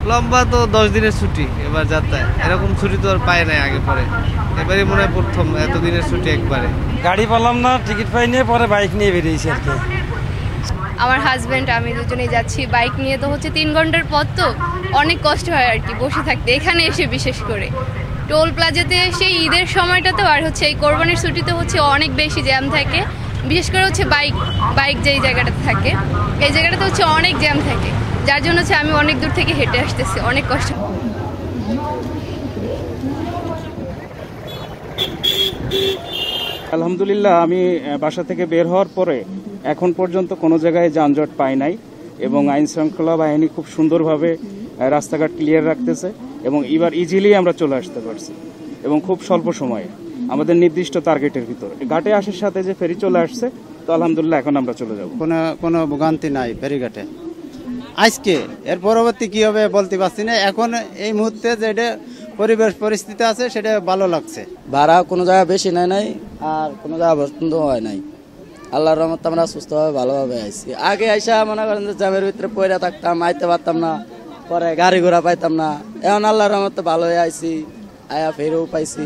লম্বা তো 10 দিনের ছুটি এবার যাতায়াত, এরকম ছুটি তো আর পায় নাই আগে পরে, এবারই মনে হয় প্রথম এত দিনের ছুটি একবারে। গাড়ি পেলাম না, টিকিট পাই নিয়ে পরে বাইক নিয়ে বেরিয়েছি আর কি। আমার হাজব্যান্ড আমি দুজনেই যাচ্ছি বাইক নিয়ে, তো হচ্ছে 3 ঘন্টার পথ, তো অনেক কষ্ট হয় আর কি বসে থাকতে। এখানে এসে বিশেষ করে টোল প্লাজাতে এসে ঈদের সময়টাতেও আর হচ্ছে এই কোরবানির ছুটিতে হচ্ছে অনেক বেশি জ্যাম থাকে, বিশেষ করে হচ্ছে বাইক যেই জায়গাটাতে থাকে এই জায়গাটাতে হচ্ছে অনেক জ্যাম থাকে, যার জন্য হচ্ছে আমি অনেক দূর থেকে হেঁটে আসতেছি, অনেক কষ্ট। আলহামদুলিল্লাহ, আমি বাসা থেকে বের হওয়ার পরে এখন পর্যন্ত কোনো জায়গায় যানজট পাই নাই এবং আইন শৃঙ্খলা বাহিনী খুব সুন্দরভাবে রাস্তাঘাট ক্লিয়ার রাখতেছে এবং এবার ইজিলি আমরা চলে আসতে পারছি এবং খুব স্বল্প সময়ে আমাদের নির্দিষ্ট টার্গেটের ভিতরে। ঘাটে আসার সাথে যে ফেরি চলে আসছে, তো আলহামদুলিল্লাহ এখন আমরা চলে যাব। কোনো ভোগান্তি নাই ফেরিঘাটে আজকে। এর পরবর্তী কি হবে বলতে পারছি না। এখন এই মুহূর্তে যেটা পরিবেশ পরিস্থিতি আছে সেটা ভালো লাগছে। ভাড়া কোনো জায়গায় বেশি নেয় নাই আর কোনো জায়গায় বন্ধ হয় নাই। আল্লাহর রহমতে আমরা সুস্থভাবে ভালোভাবে আইছি। আগে আইসা মনে করেন যে জ্যামের ভিতরে পয়রা থাকতাম, আইতে পারতাম না, পরে গাড়ি ঘোড়া পাইতাম না। এখন আল্লাহর রহমতে ভালো হয়ে আইছি, আয়া ফেরেও পাইছি।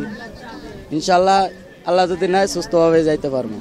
ইনশাল্লাহ আল্লাহ যদি নেয় সুস্থভাবে যাইতে পারবো।